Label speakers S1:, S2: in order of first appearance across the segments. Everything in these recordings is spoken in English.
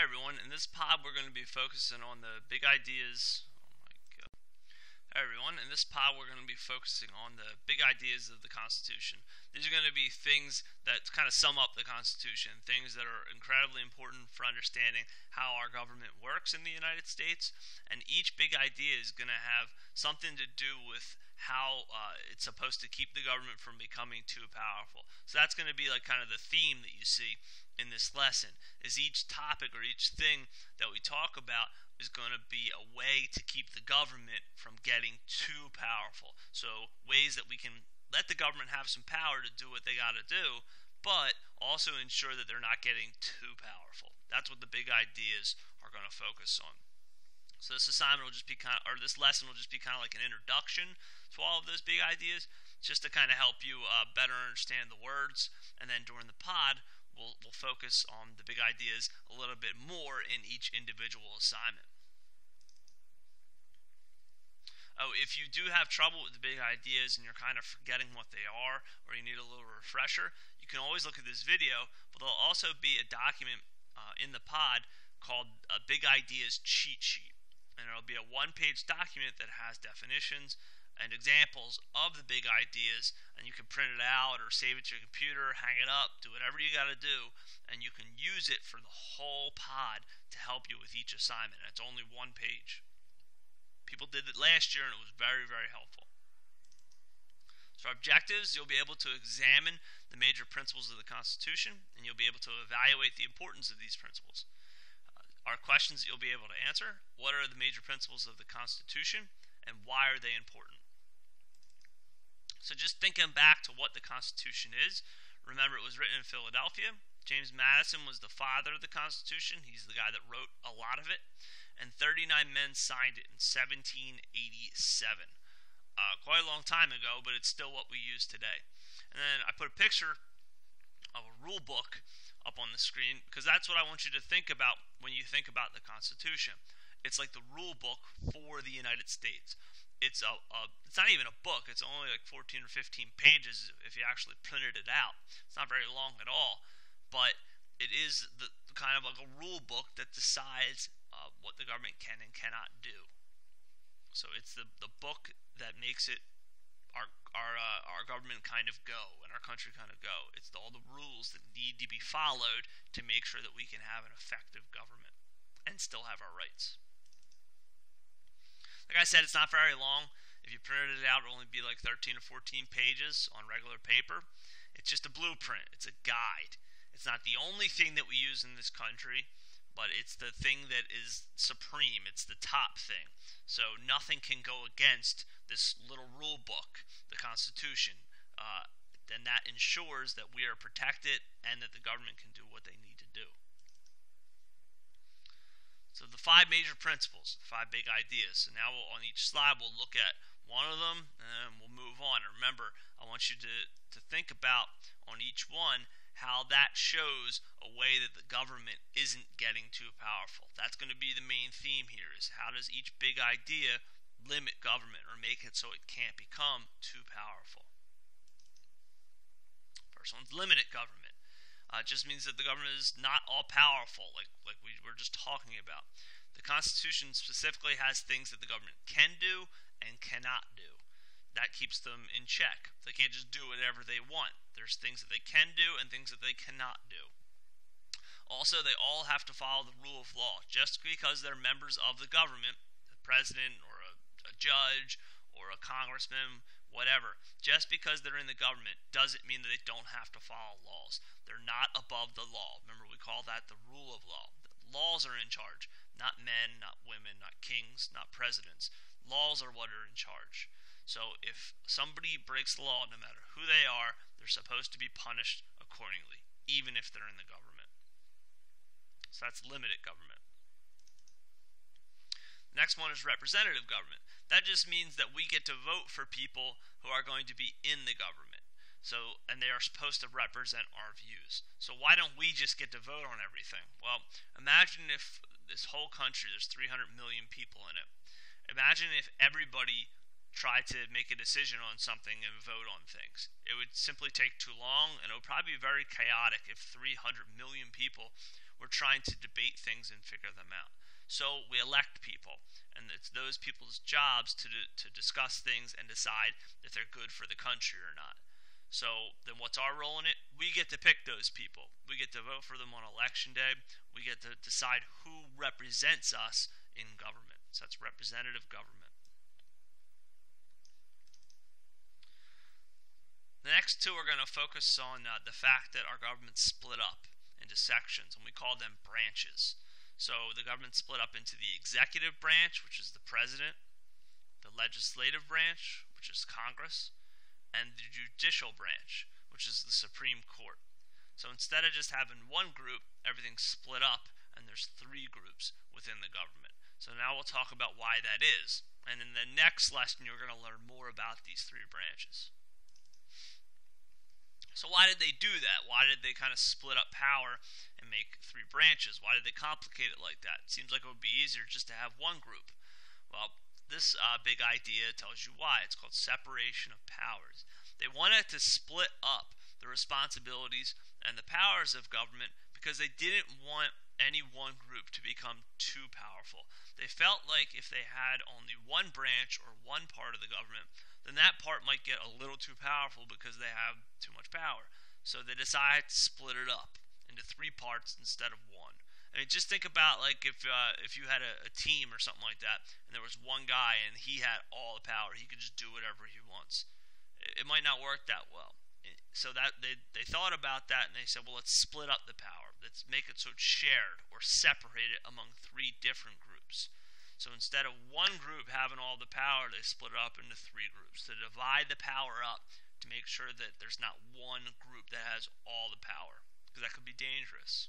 S1: Hey everyone, in this pod we're going to be focusing on the big ideas. Oh my god. Hey everyone, in this pod we're going to be focusing on the big ideas of the Constitution. These are going to be things that kind of sum up the Constitution, things that are incredibly important for understanding how our government works in the United States, and each big idea is going to have something to do with how it's supposed to keep the government from becoming too powerful. So that's going to be like kind of the theme that you see in this lesson, is each topic or each thing that we talk about is going to be a way to keep the government from getting too powerful. So ways that we can let the government have some power to do what they got to do, but also ensure that they're not getting too powerful. That's what the big ideas are going to focus on. So this assignment will just be this lesson will just be kind of like an introduction to all of those big ideas, just to kind of help you better understand the words. And then during the pod, we'll focus on the big ideas a little bit more in each individual assignment. Oh, if you do have trouble with the big ideas and you're kind of forgetting what they are, or you need a little refresher, you can always look at this video, but there'll also be a document in the pod called a Big Ideas Cheat Sheet. And it'll be a one-page document that has definitions and examples of the big ideas, and you can print it out or save it to your computer, hang it up, do whatever you got to do, and you can use it for the whole pod to help you with each assignment. It's only one page. People did it last year and it was very, very helpful. So our objectives, you'll be able to examine the major principles of the Constitution, and you'll be able to evaluate the importance of these principles. Our questions that you'll be able to answer: what are the major principles of the Constitution and why are they important? So just thinking back to what the Constitution is, remember it was written in Philadelphia. James Madison was the father of the Constitution. He's the guy that wrote a lot of it. And 39 men signed it in 1787. Quite a long time ago, but it's still what we use today. And then I put a picture of a rule book up on the screen, because that's what I want you to think about when you think about the Constitution. It's like the rule book for the United States. It's it's not even a book. It's only like 14 or 15 pages if you actually printed it out. It's not very long at all, but it is the kind of like a rule book that decides what the government can and cannot do. So it's the book that makes it our government kind of go and our country kind of go. It's all the rules that need to be followed to make sure that we can have an effective government and still have our rights. Like I said, it's not very long. If you printed it out, it'll only be like 13 or 14 pages on regular paper. It's just a blueprint. It's a guide. It's not the only thing that we use in this country, but it's the thing that is supreme. It's the top thing. So nothing can go against this little rule book, the Constitution. And that ensures that we are protected and that the government can do what they need to do. So the 5 major principles, 5 big ideas. So now on each slide we'll look at one of them and we'll move on. And remember, I want you to think about on each one how that shows a way that the government isn't getting too powerful. That's going to be the main theme here, is how does each big idea limit government or make it so it can't become too powerful. First one's limited government. It just means that the government is not all powerful, like we were just talking about. The Constitution specifically has things that the government can do and cannot do. That keeps them in check. They can't just do whatever they want. There's things that they can do and things that they cannot do. Also, they all have to follow the rule of law. Just because they're members of the government, the president or a judge or a congressman, whatever, just because they're in the government doesn't mean that they don't have to follow laws. They're not above the law. Remember, we call that the rule of law. The laws are in charge, not men, not women, not kings, not presidents. Laws are what are in charge. So if somebody breaks the law, no matter who they are, they're supposed to be punished accordingly, even if they're in the government. So that's limited government. The next one is representative government. That just means that we get to vote for people who are going to be in the government. So, and they are supposed to represent our views. So why don't we just get to vote on everything? Well, imagine if this whole country, there's 300 million people in it. Imagine if everybody tried to make a decision on something and vote on things. It would simply take too long, and it would probably be very chaotic if 300 million people we're trying to debate things and figure them out. So we elect people, and it's those people's jobs to discuss things and decide if they're good for the country or not. So then what's our role in it? We get to pick those people. We get to vote for them on election day. We get to decide who represents us in government. So that's representative government. The next two are going to focus on the fact that our government's split up into sections, and we call them branches. So the government's split up into the executive branch, which is the president, the legislative branch, which is Congress, and the judicial branch, which is the Supreme Court. So instead of just having one group, everything's split up, and there's three groups within the government. So now we'll talk about why that is. And in the next lesson, you're going to learn more about these three branches. So why did they do that? Why did they kind of split up power and make three branches? Why did they complicate it like that? It seems like it would be easier just to have one group. Well, this big idea tells you why. It's called separation of powers. They wanted to split up the responsibilities and the powers of government because they didn't want any one group to become too powerful. They felt like if they had only one branch or one part of the government, then that part might get a little too powerful because they have too much power. So they decided to split it up into three parts instead of one. I mean, just think about like if you had a team or something like that, and there was one guy and he had all the power, he could just do whatever he wants. It might not work that well. So that they thought about that and they said, well, let's split up the power. Let's make it so it's shared or separated among three different groups. So instead of one group having all the power, they split it up into three groups to divide the power up to make sure that there's not one group that has all the power, because that could be dangerous.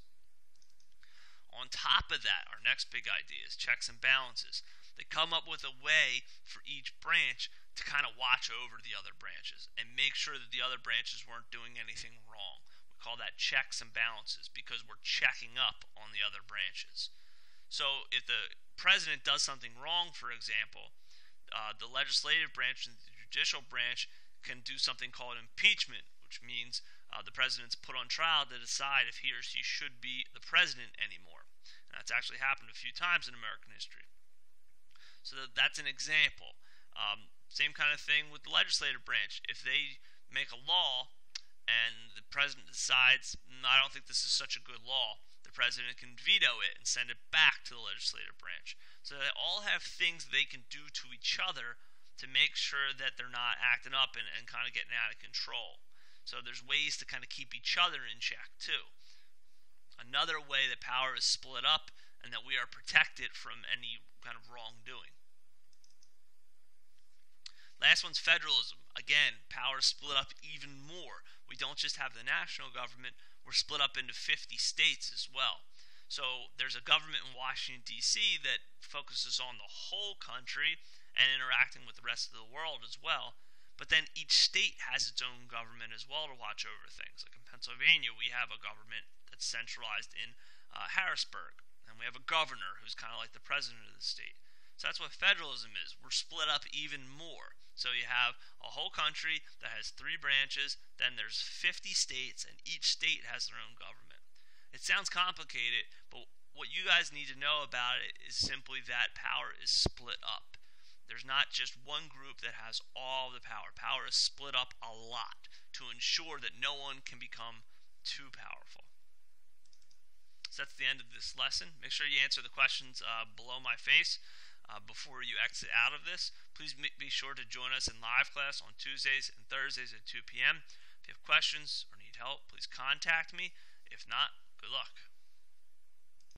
S1: On top of that, our next big idea is checks and balances. They come up with a way for each branch to kind of watch over the other branches and make sure that the other branches weren't doing anything wrong. We call that checks and balances because we're checking up on the other branches. So if the president does something wrong, for example, the legislative branch and the judicial branch can do something called impeachment, which means the president's put on trial to decide if he or she should be the president anymore. And that's actually happened a few times in American history. So that's an example. Same kind of thing with the legislative branch. If they make a law and the president decides, I don't think this is such a good law, the president can veto it and send it back to the legislative branch. So they all have things they can do to each other to make sure that they're not acting up and kind of getting out of control. So there's ways to kind of keep each other in check too. Another way that power is split up and that we are protected from any kind of wrongdoing. Last one's federalism. Again, power is split up even more. We don't just have the national government, we're split up into 50 states as well. So there's a government in Washington, D.C. that focuses on the whole country and interacting with the rest of the world as well. But then each state has its own government as well to watch over things. Like in Pennsylvania, we have a government that's centralized in Harrisburg. And we have a governor who's kind of like the president of the state. So that's what federalism is. We're split up even more. So you have a whole country that has three branches, then there's 50 states, and each state has their own government. It sounds complicated, but what you guys need to know about it is simply that power is split up. There's not just one group that has all the power. Power is split up a lot to ensure that no one can become too powerful. So that's the end of this lesson. Make sure you answer the questions below my face before you exit out of this. Please be sure to join us in live class on Tuesdays and Thursdays at 2 p.m. If you have questions or need help, please contact me. If not, good luck.